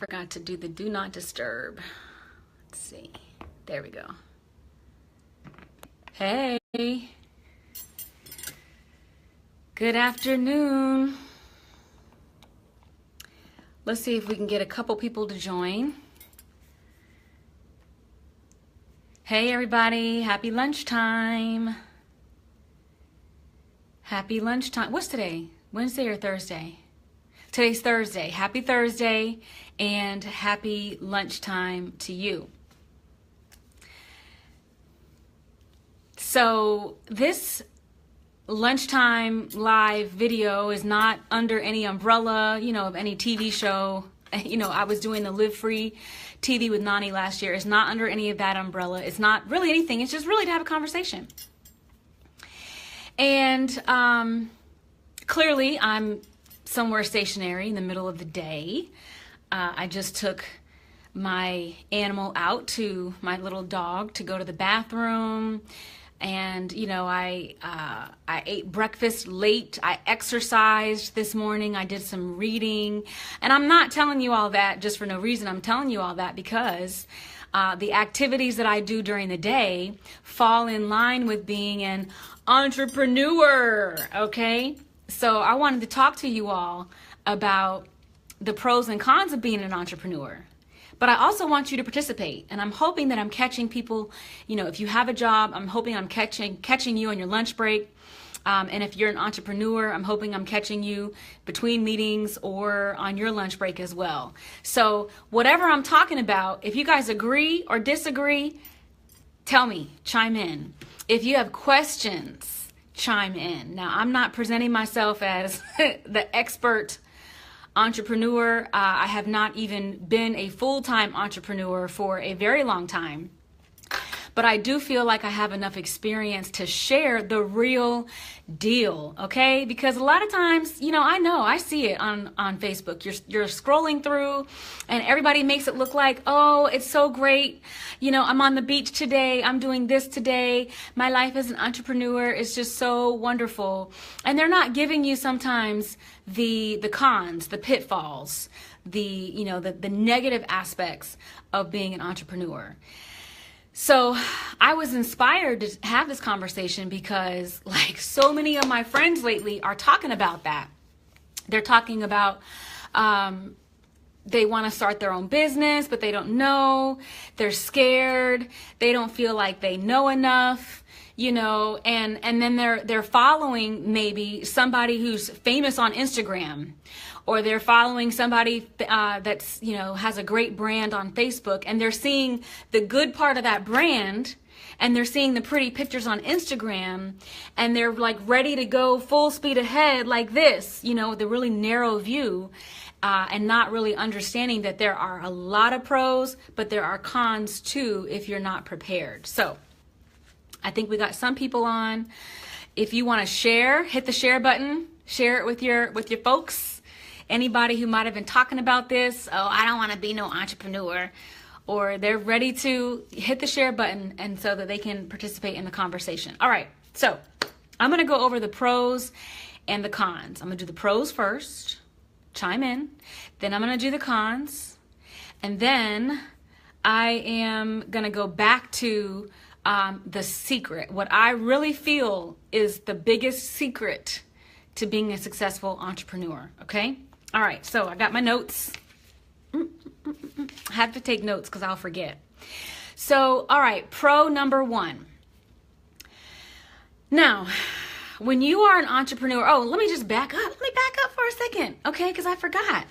Forgot to do the do not disturb. Let's see. There we go. Hey. Good afternoon. Let's see if we can get a couple people to join. Hey everybody, happy lunchtime. Happy lunchtime. What's today? Wednesday or Thursday? Today's Thursday. Happy Thursday and happy lunchtime to you. So this lunchtime live video is not under any umbrella, of any TV show. I was doing the Live Free TV with Noni last year. It's not under any of that umbrella. It's not really anything. It's just really to have a conversation. And clearly I'm somewhere stationary in the middle of the day. I just took my animal out to my little dog to go to the bathroom. And, I ate breakfast late. I exercised this morning. I did some reading. And I'm not telling you all that just for no reason. I'm telling you all that because the activities that I do during the day fall in line with being an entrepreneur, okay? So I wanted to talk to you all about the pros and cons of being an entrepreneur. But I also want you to participate, and I'm hoping that I'm catching people, if you have a job, I'm hoping I'm catching you on your lunch break. And if you're an entrepreneur, I'm hoping I'm catching you between meetings or on your lunch break as well. So whatever I'm talking about, if you guys agree or disagree, tell me, chime in. If you have questions, chime in. Now, I'm not presenting myself as the expert entrepreneur. I have not even been a full-time entrepreneur for a very long time. But I do feel like I have enough experience to share the real deal, okay? Because a lot of times, I see it on Facebook. You're scrolling through and everybody makes it look like, oh, it's so great. I'm on the beach today. I'm doing this today. My life as an entrepreneur is just so wonderful. And they're not giving you sometimes the cons, the pitfalls, the negative aspects of being an entrepreneur. So I was inspired to have this conversation because so many of my friends lately are talking about that. They're talking about they want to start their own business, but they don't know. They're scared. They don't feel like they know enough, and then they're following maybe somebody who's famous on Instagram, or they're following somebody that's, has a great brand on Facebook, and they're seeing the good part of that brand, and they're seeing the pretty pictures on Instagram, and they're ready to go full speed ahead like this, with a really narrow view, and not really understanding that there are a lot of pros, but there are cons too if you're not prepared. So I think we got some people on. If you want to share, hit the share button, share it with your folks. Anybody who might have been talking about this, oh, I don't want to be no entrepreneur, or they're ready to hit the share button and so that they can participate in the conversation. All right, so I'm going to go over the pros and the cons. I'm going to do the pros first, chime in, then I'm going to do the cons, and then I am going to go back to the secret. What I really feel is the biggest secret to being a successful entrepreneur, okay? All right, so I got my notes. I have to take notes because I'll forget. So, all right, pro number one. Now, when you are an entrepreneur, let me just back up. Let me back up for a second, okay, because I forgot.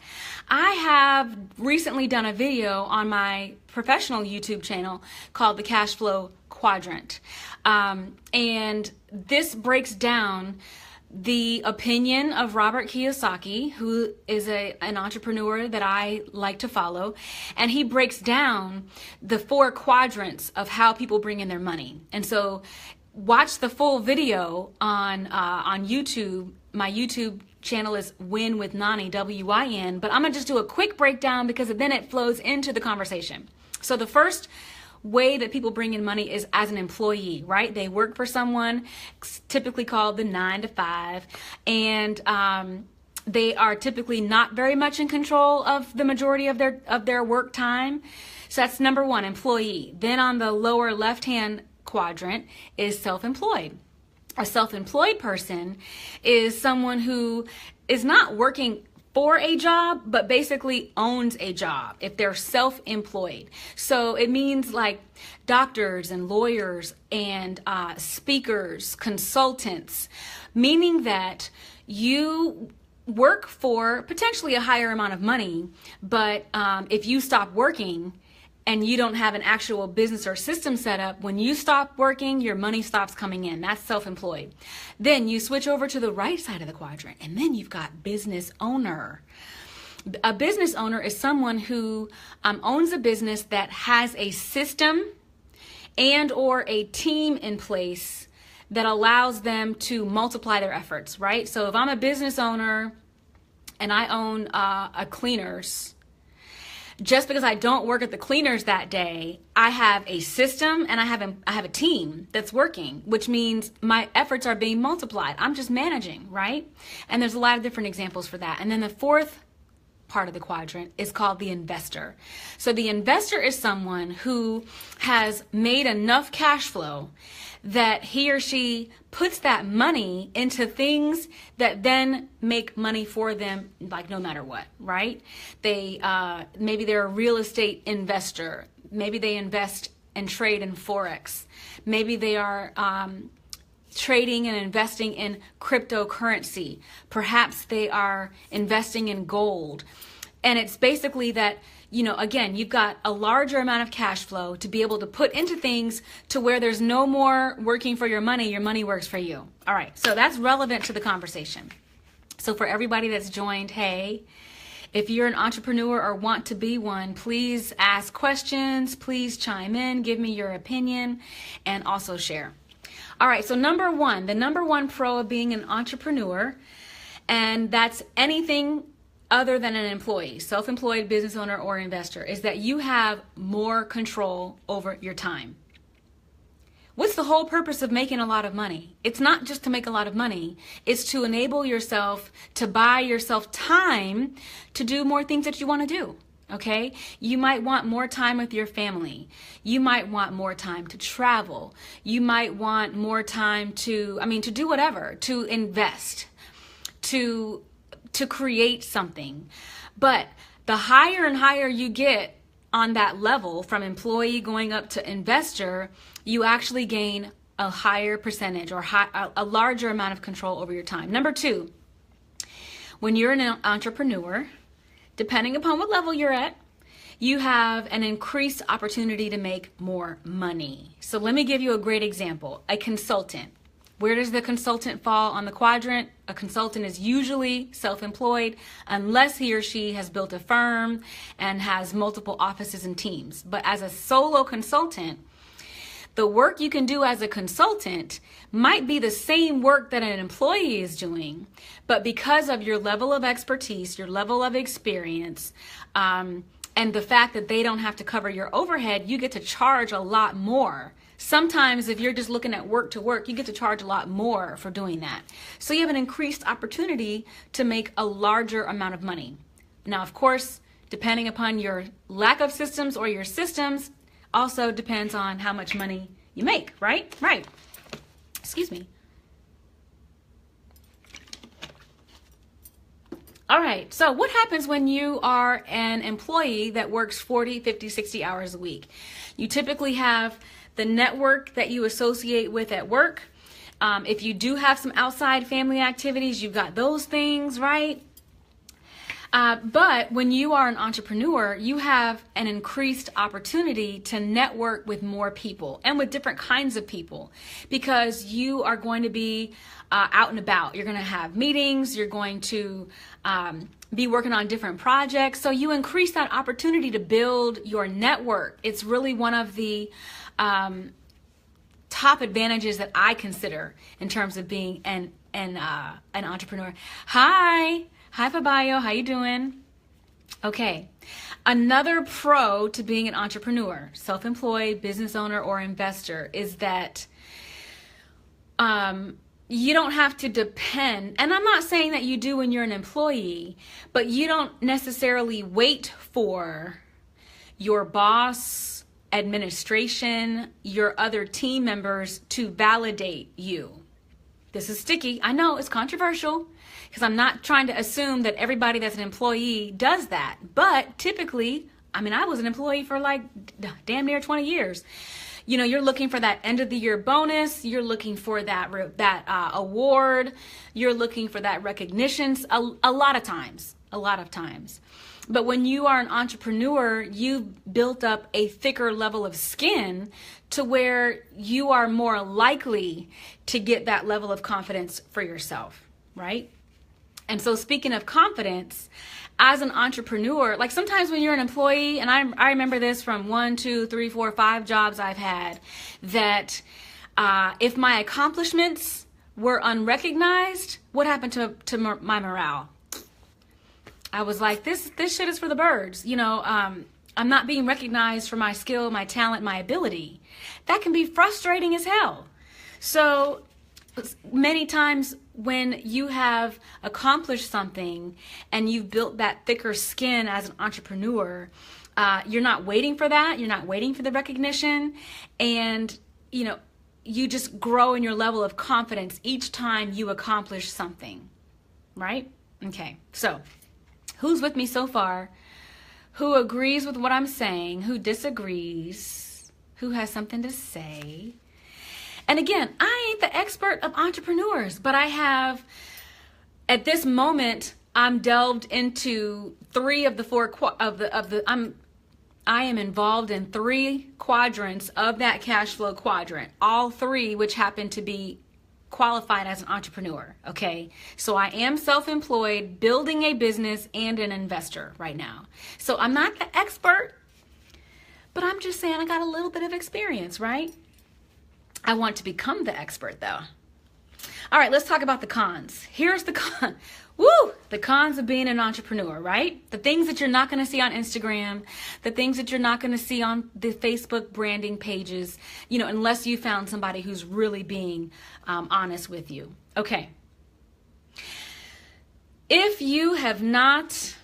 I have recently done a video on my professional YouTube channel called The Cash Flow Quadrant. And this breaks down the opinion of Robert Kiyosaki, who is an entrepreneur that I like to follow, and he breaks down the 4 quadrants of how people bring in their money. And so watch the full video on YouTube. My YouTube channel is Win with Noni, W-I-N, but I'm gonna just do a quick breakdown because then it flows into the conversation. So the first way that people bring in money is as an employee, right? They work for someone, typically called the 9 to 5, and They are typically not very much in control of the majority of their work time. So that's number one, employee. Then on the lower left-hand quadrant is self-employed. A self-employed person is someone who is not working for a job, but basically owns a job if they're self-employed. So it means like doctors and lawyers and speakers, consultants, meaning that you work for potentially a higher amount of money, but if you stop working and you don't have an actual business or system set up, when you stop working, your money stops coming in. That's self-employed. Then you switch over to the right side of the quadrant, and then you've got business owner. A business owner is someone who owns a business that has a system and or a team in place that allows them to multiply their efforts, right? So if I'm a business owner and I own a cleaners, just because I don't work at the cleaners that day, I have a system and I have a team that's working, which means my efforts are being multiplied. I'm just managing, right? And there's a lot of different examples for that. And then the fourth part of the quadrant is called the investor. So the investor is someone who has made enough cash flow that he or she puts that money into things that then make money for them, like no matter what, right? They maybe they're a real estate investor. Maybe they invest and trade in Forex. Maybe they are trading and investing in cryptocurrency. Perhaps they are investing in gold. And it's basically that, you know, again, you've got a larger amount of cash flow to be able to put into things to where there's no more working for your money works for you. All right, so that's relevant to the conversation. So for everybody that's joined, hey, if you're an entrepreneur or want to be one, please ask questions, please chime in, give me your opinion, and also share. All right, so number one, the number one pro of being an entrepreneur, and that's anything other than an employee, self-employed, business owner, or investor, is that you have more control over your time. What's the whole purpose of making a lot of money? It's not just to make a lot of money. It's to enable yourself to buy yourself time to do more things that you want to do. Okay? You might want more time with your family. You might want more time to travel. You might want more time to do whatever, to invest, to create something. But the higher and higher you get on that level, from employee going up to investor, you actually gain a higher percentage or a larger amount of control over your time. Number two, when you're an entrepreneur, depending upon what level you're at, you have an increased opportunity to make more money. So let me give you a great example. A consultant. Where does the consultant fall on the quadrant? A consultant is usually self-employed unless he or she has built a firm and has multiple offices and teams. But as a solo consultant, the work you can do as a consultant might be the same work that an employee is doing, but because of your level of expertise, your level of experience, and the fact that they don't have to cover your overhead, you get to charge a lot more. Sometimes if you're just looking at work to work, you get to charge a lot more for doing that. So you have an increased opportunity to make a larger amount of money. Now, of course, depending upon your lack of systems or your systems, also depends on how much money you make, right? Right. Excuse me. All right, so what happens when you are an employee that works 40, 50, 60 hours a week? You typically have the network that you associate with at work. If you do have some outside family activities, you've got those things, right? But when you are an entrepreneur, you have an increased opportunity to network with more people and with different kinds of people, because you are going to be out and about. You're going to have meetings. You're going to be working on different projects. So you increase that opportunity to build your network. It's really one of the top advantages that I consider in terms of being an entrepreneur. Hi Fabayo, how you doing? Okay, another pro to being an entrepreneur, self-employed, business owner, or investor is that you don't have to depend, and I'm not saying that you do when you're an employee, but you don't necessarily wait for your boss, administration, your other team members to validate you. This is sticky. I know it's controversial because I'm not trying to assume that everybody that's an employee does that. But typically, I mean, I was an employee for like damn near 20 years. You know, you're looking for that end of the year bonus. You're looking for that award. You're looking for that recognition a lot of times. But when you are an entrepreneur, you've built up a thicker level of skin to where you are more likely to get that level of confidence for yourself, right? And so speaking of confidence, as an entrepreneur, like sometimes when you're an employee, and I remember this from 1, 2, 3, 4, 5 jobs I've had, that if my accomplishments were unrecognized, what happened to my morale? I was like, this shit is for the birds. You know, I'm not being recognized for my skill, my talent, my ability. That can be frustrating as hell. So many times when you have accomplished something and you've built that thicker skin as an entrepreneur, you're not waiting for that. You're not waiting for the recognition. And, you know, you just grow in your level of confidence each time you accomplish something, right? Okay, so who's with me so far? Who agrees with what I'm saying? Who disagrees? Who has something to say? And again, I ain't the expert of entrepreneurs, but I have, at this moment, I'm delved into 3 of the 4 I am involved in 3 quadrants of that cash flow quadrant, all 3 which happen to be qualified as an entrepreneur. Okay, so I am self-employed, building a business, and an investor right now. So I'm not the expert, but I'm just saying I got a little bit of experience, right? I want to become the expert though. All right, let's talk about the cons. Here's the con. Woo! The cons of being an entrepreneur, right? The things that you're not going to see on Instagram, the things that you're not going to see on the Facebook branding pages, you know, unless you found somebody who's really being honest with you. Okay. If you have not,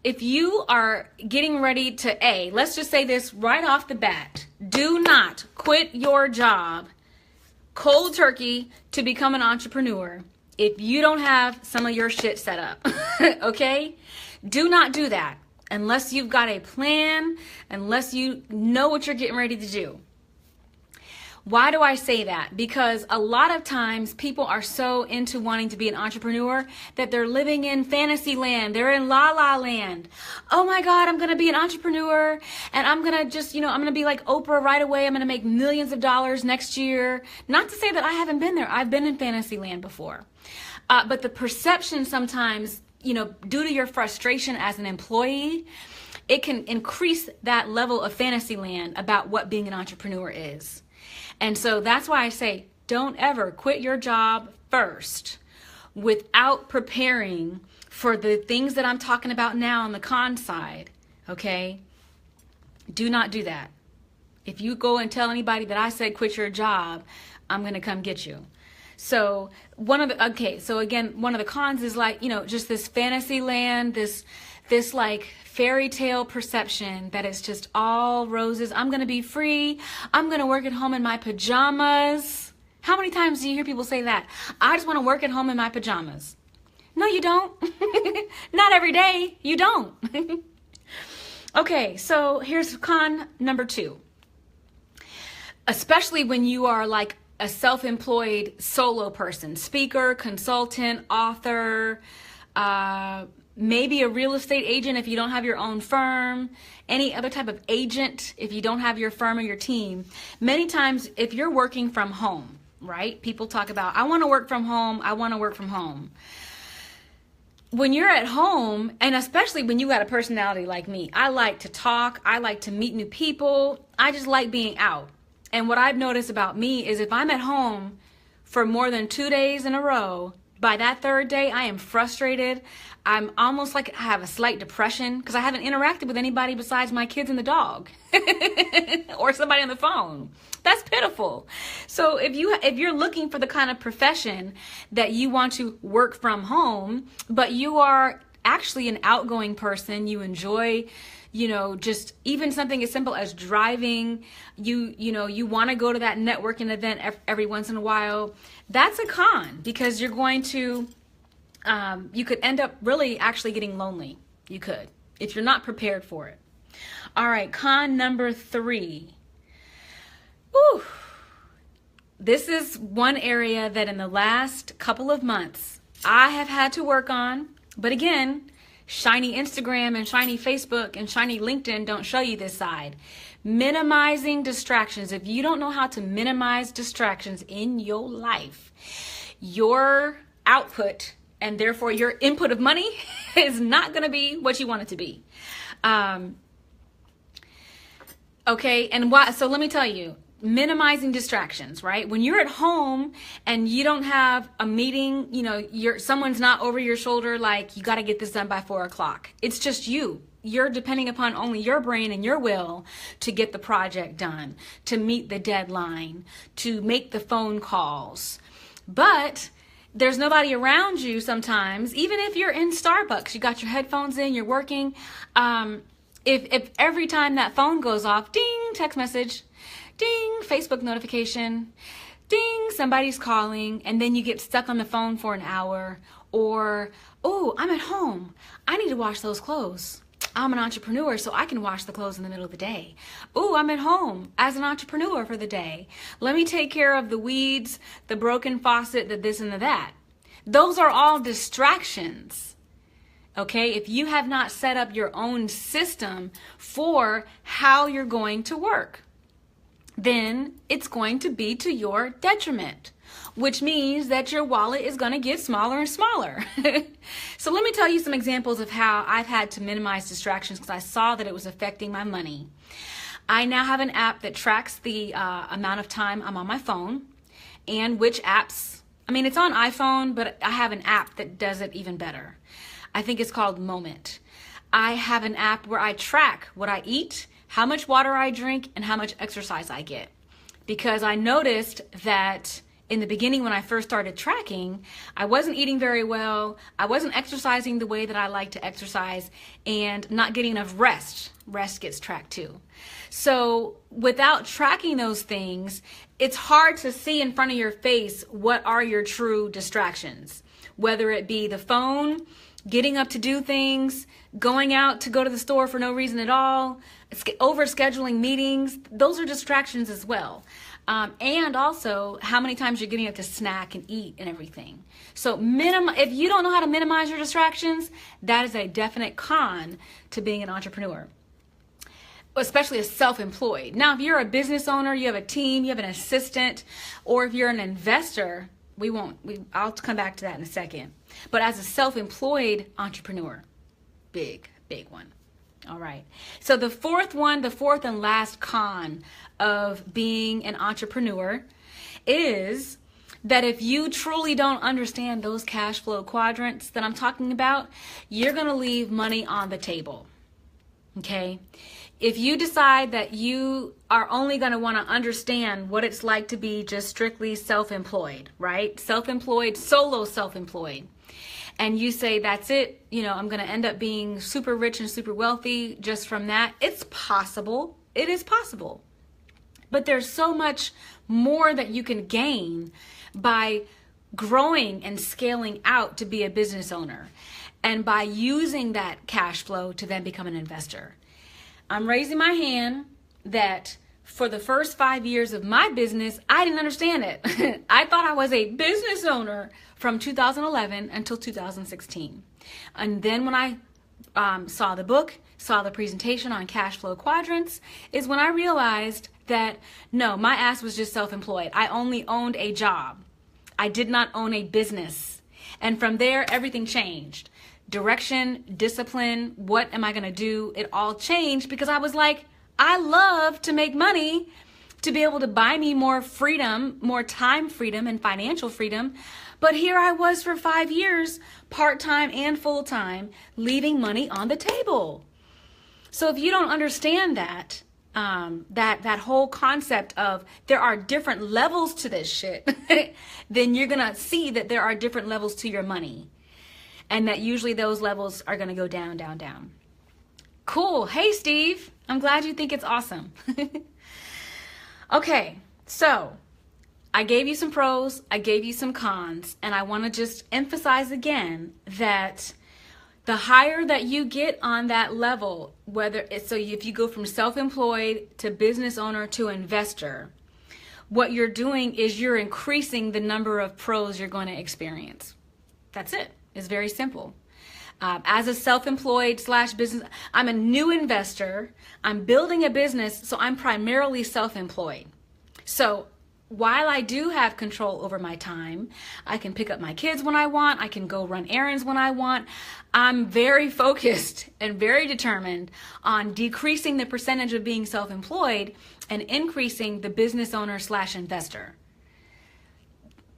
if you are getting ready to, let's just say this right off the bat, do not quit your job cold turkey to become an entrepreneur if you don't have some of your shit set up. Okay? Do not do that unless you've got a plan, unless you know what you're getting ready to do. Why do I say that? Because a lot of times people are so into wanting to be an entrepreneur that they're living in fantasy land. They're in la la land. Oh my God, I'm going to be an entrepreneur and I'm going to just, I'm going to be like Oprah right away. I'm going to make millions of dollars next year. Not to say that I haven't been there. I've been in fantasy land before. But the perception sometimes, due to your frustration as an employee, it can increase that level of fantasy land about what being an entrepreneur is. And so that's why I say, don't ever quit your job first without preparing for the things that I'm talking about now on the con side, okay? Do not do that. If you go and tell anybody that I said quit your job, I'm going to come get you. So one of the cons is like, just this fantasy land, this like fairy tale perception that it's just all roses. I'm going to be free. I'm going to work at home in my pajamas. How many times do you hear people say that? I just want to work at home in my pajamas. No, you don't. Not every day. You don't. Okay, so here's con number 2. Especially when you are like a self-employed solo person, speaker, consultant, author, maybe a real estate agent if you don't have your own firm, any other type of agent if you don't have your firm or your team. Many times if you're working from home, right? People talk about, I want to work from home, I want to work from home. When you're at home, and especially when you got a personality like me, I like to talk, I like to meet new people, I just like being out. And what I've noticed about me is if I'm at home for more than 2 days in a row, By that third day, I am frustrated. I'm almost like I have a slight depression because I haven't interacted with anybody besides my kids and the dog or somebody on the phone. That's pitiful. So if you're looking for the kind of profession that you want to work from home, but you are actually an outgoing person, you enjoy, just even something as simple as driving, you want to go to that networking event every once in a while, that's a con, because you're going to, you could end up really actually getting lonely. You could, if you're not prepared for it. All right, con number 3. Whew. This is one area that in the last couple of months I have had to work on. But again, shiny Instagram and shiny Facebook and shiny LinkedIn don't show you this side. Minimizing distractions. If you don't know how to minimize distractions in your life, your output and therefore your input of money is not going to be what you want it to be. Okay, and why? So let me tell you. Minimizing distractions, right? When you're at home and you don't have a meeting, someone's not over your shoulder like, you got to get this done by 4 o'clock. It's just you. You're depending upon only your brain and your will to get the project done, to meet the deadline, to make the phone calls. But there's nobody around you sometimes, even if you're in Starbucks, you got your headphones in, you're working. If every time that phone goes off, ding, text message, ding, Facebook notification, ding, somebody's calling, and then you get stuck on the phone for an hour, or, oh, I'm at home, I need to wash those clothes. I'm an entrepreneur, so I can wash the clothes in the middle of the day. Oh, I'm at home as an entrepreneur for the day. Let me take care of the weeds, the broken faucet, the this and the that. Those are all distractions. Okay, if you have not set up your own system for how you're going to work, then it's going to be to your detriment, which means that your wallet is going to get smaller and smaller. So let me tell you some examples of how I've had to minimize distractions because I saw that it was affecting my money. I now have an app that tracks the amount of time I'm on my phone and which apps. I mean, it's on iPhone, but I have an app that does it even better. I think it's called Moment. I have an app where I track what I eat, how much water I drink, and how much exercise I get. Because I noticed that in the beginning when I first started tracking, I wasn't eating very well, I wasn't exercising the way that I like to exercise, and not getting enough rest. Rest gets tracked too. So without tracking those things, it's hard to see in front of your face what are your true distractions. Whether it be the phone, getting up to do things, going out to go to the store for no reason at all, over-scheduling meetings, those are distractions as well. And also how many times you're getting up to snack and eat and everything. So if you don't know how to minimize your distractions, that is a definite con to being an entrepreneur, especially a self-employed. Now, if you're a business owner, you have a team, you have an assistant, or if you're an investor, I'll come back to that in a second. But as a self-employed entrepreneur, big one. All right. So the fourth and last con of being an entrepreneur is that if you truly don't understand those cash flow quadrants that I'm talking about, you're going to leave money on the table. Okay? If you decide that you are only going to want to understand what it's like to be just strictly self-employed, right? Self-employed, solo self-employed. And you say, that's it, I'm going to end up being super rich and super wealthy just from that. It's possible. It is possible. But there's so much more that you can gain by growing and scaling out to be a business owner, and by using that cash flow to then become an investor. I'm raising my hand that for the first 5 years of my business, I didn't understand it. I thought I was a business owner from 2011 until 2016. And then when I saw the book, saw the presentation on cash flow quadrants, is when I realized that no, my ass was just self-employed. I only owned a job. I did not own a business. And from there, everything changed. Direction, discipline, what am I going to do? It all changed because I was like, I love to make money to be able to buy me more freedom, more time freedom and financial freedom. But here I was for 5 years, part-time and full-time, leaving money on the table. So if you don't understand that, that whole concept of there are different levels to this shit, then you're going to see that there are different levels to your money. And that usually those levels are going to go down, down, down. Cool. Hey, Steve. I'm glad you think it's awesome. Okay, so I gave you some pros, I gave you some cons, and I want to just emphasize again that the higher that you get on that level, whether it's, so if you go from self-employed to business owner to investor, what you're doing is you're increasing the number of pros you're going to experience. That's it. It's very simple. As a self-employed / business, I'm a new investor. I'm building a business, so I'm primarily self-employed. So while I do have control over my time, I can pick up my kids when I want, I can go run errands when I want, I'm very focused and very determined on decreasing the percentage of being self-employed and increasing the business owner / investor.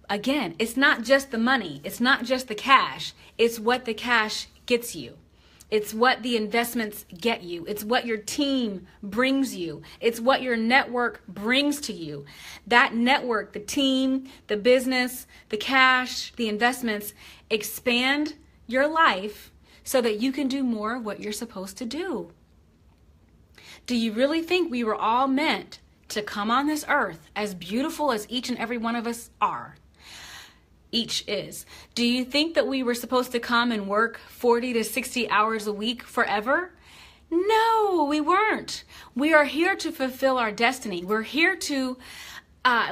Again, it's not just the money, it's not just the cash, it's what the cash gets you. It's what the investments get you. It's what your team brings you. It's what your network brings to you. That network, the team, the business, the cash, the investments expand your life so that you can do more of what you're supposed to do. Do you really think we were all meant to come on this earth as beautiful as each and every one of us are? Each is. Do you think that we were supposed to come and work 40 to 60 hours a week forever? No, we weren't. We are here to fulfill our destiny. We're here to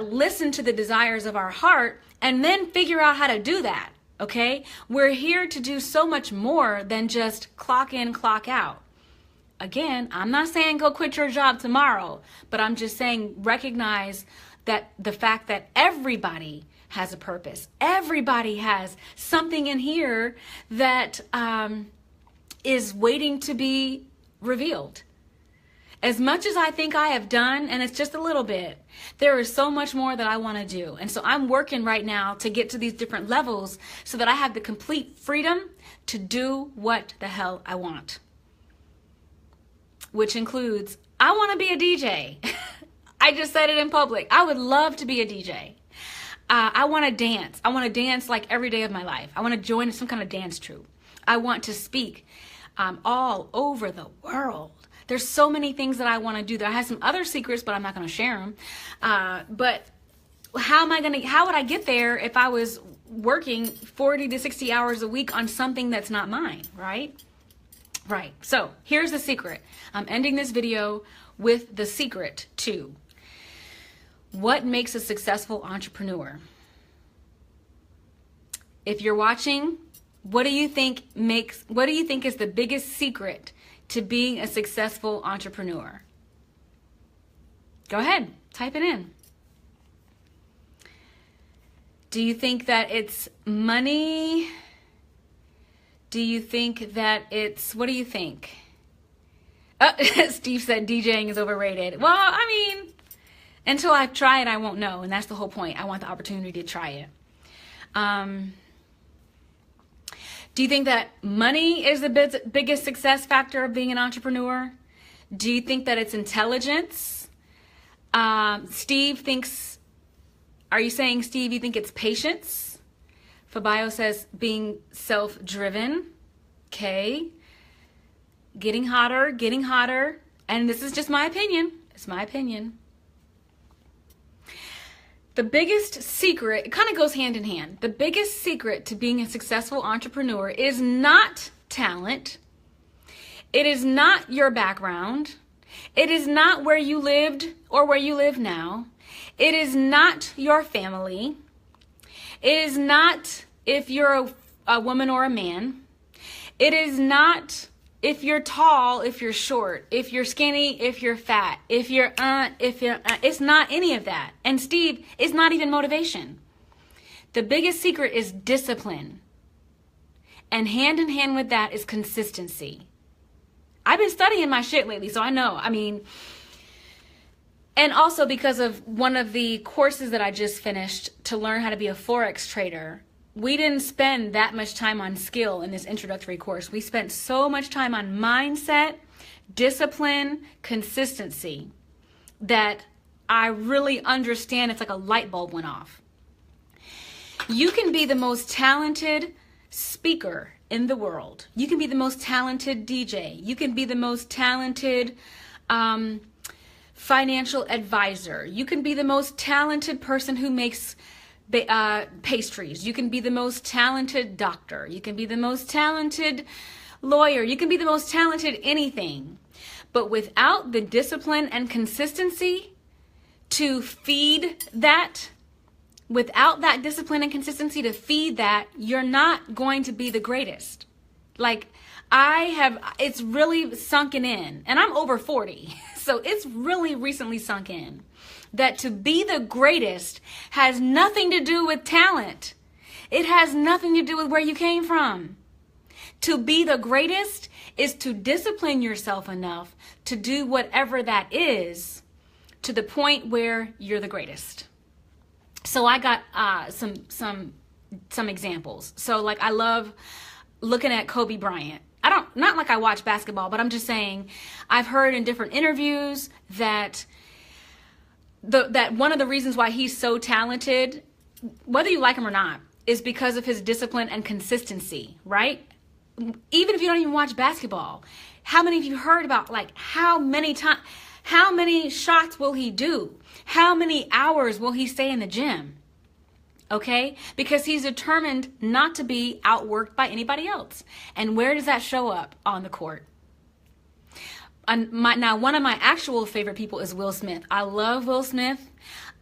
listen to the desires of our heart and then figure out how to do that, okay? We're here to do so much more than just clock in, clock out. Again, I'm not saying go quit your job tomorrow, but I'm just saying recognize that the fact that everybody has a purpose. Everybody has something in here that is waiting to be revealed. As much as I think I have done, and it's just a little bit, there is so much more that I want to do. And so I'm working right now to get to these different levels so that I have the complete freedom to do what the hell I want. Which includes, I want to be a DJ. I just said it in public. I would love to be a DJ. I want to dance. I want to dance like every day of my life. I want to join some kind of dance troupe. I want to speak all over the world. There's so many things that I want to do. I have some other secrets, but I'm not going to share them. But how would I get there if I was working 40 to 60 hours a week on something that's not mine, right? Right. So here's the secret. I'm ending this video with the secret to what makes a successful entrepreneur. If you're watching, what do you think is the biggest secret to being a successful entrepreneur? Go ahead, type it in. Do you think that it's money? Do you think that it's, what do you think? Steve said DJing is overrated. Well, I mean, until I try it, I won't know. And that's the whole point. I want the opportunity to try it. Do you think that money is the biggest success factor of being an entrepreneur? Do you think that it's intelligence? Steve thinks, are you saying, Steve, you think it's patience? Fabio says being self-driven. Okay. Getting hotter. And this is just my opinion. It's my opinion. The biggest secret, it kind of goes hand in hand. The biggest secret to being a successful entrepreneur is not talent. It is not your background. It is not where you lived or where you live now. It is not your family. It is not if you're a woman or a man. It is not if you're tall, if you're short, if you're skinny, if you're fat, it's not any of that. And Steve, it's not even motivation. The biggest secret is discipline. And hand in hand with that is consistency. I've been studying my shit lately, so I know. And also because of one of the courses that I just finished to learn how to be a Forex trader, we didn't spend that much time on skill in this introductory course. We spent so much time on mindset, discipline, consistency, that I really understand. It's like a light bulb went off. You can be the most talented speaker in the world. You can be the most talented DJ. You can be the most talented financial advisor. You can be the most talented person who makes pastries. You can be the most talented doctor. You can be the most talented lawyer. You can be the most talented anything. But without the discipline and consistency to feed that, without that discipline and consistency to feed that, you're not going to be the greatest. Like, it's really sunken in, and I'm over 40, so it's really recently sunk in, that to be the greatest has nothing to do with talent. It has nothing to do with where you came from. To be the greatest is to discipline yourself enough to do whatever that is to the point where you're the greatest. So I got some examples. So like, I love looking at Kobe Bryant. Not like I watch basketball, but I'm just saying, I've heard in different interviews that that one of the reasons why he's so talented, whether you like him or not, is because of his discipline and consistency, right? Even if you don't even watch basketball, how many of you heard about, like, how many shots will he do? How many hours will he stay in the gym? Okay? Because he's determined not to be outworked by anybody else. And where does that show up? On the court. Now, one of my actual favorite people is Will Smith. I love Will Smith.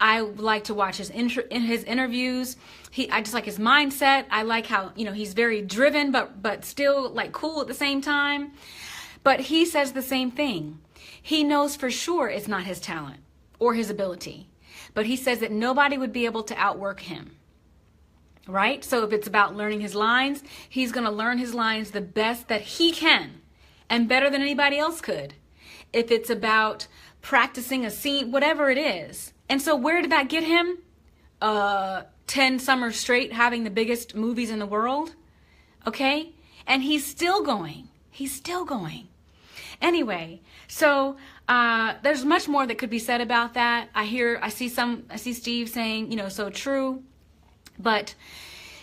I like to watch his interviews. I just like his mindset. I like how, he's very driven, but still like cool at the same time. But he says the same thing. He knows for sure it's not his talent or his ability, but he says that nobody would be able to outwork him. Right? So if it's about learning his lines, he's going to learn his lines the best that he can and better than anybody else could. If it's about practicing a scene, whatever it is. And so where did that get him? 10 summers straight having the biggest movies in the world. Okay? And he's still going. He's still going. Anyway, so there's much more that could be said about that. I see Steve saying, so true. But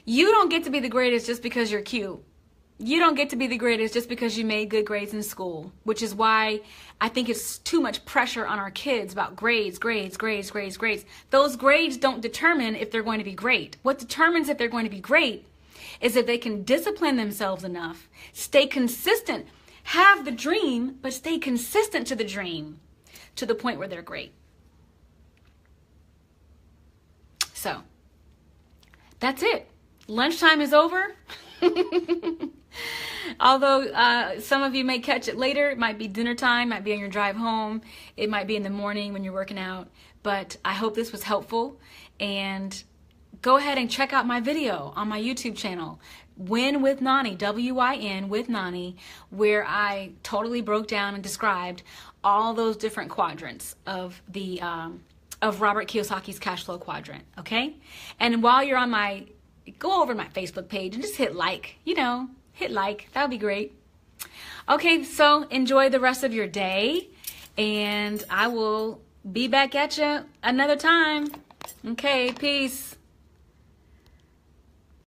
you don't get to be the greatest just because you're cute. You don't get to be the greatest just because you made good grades in school, which is why I think it's too much pressure on our kids about grades. Those grades don't determine if they're going to be great. What determines if they're going to be great is if they can discipline themselves enough, stay consistent, have the dream, but stay consistent to the dream to the point where they're great. So that's it. Lunchtime is over. Although some of you may catch it later. It might be dinner time, might be on your drive home. It might be in the morning when you're working out. But I hope this was helpful. And go ahead and check out my video on my YouTube channel, Win with Noni, W-I-N with Noni, where I totally broke down and described all those different quadrants of the of Robert Kiyosaki's cash flow quadrant. Okay? And while you're on go over to my Facebook page and just hit like, hit like. That would be great. Okay, so enjoy the rest of your day, and I will be back at you another time. Okay, peace.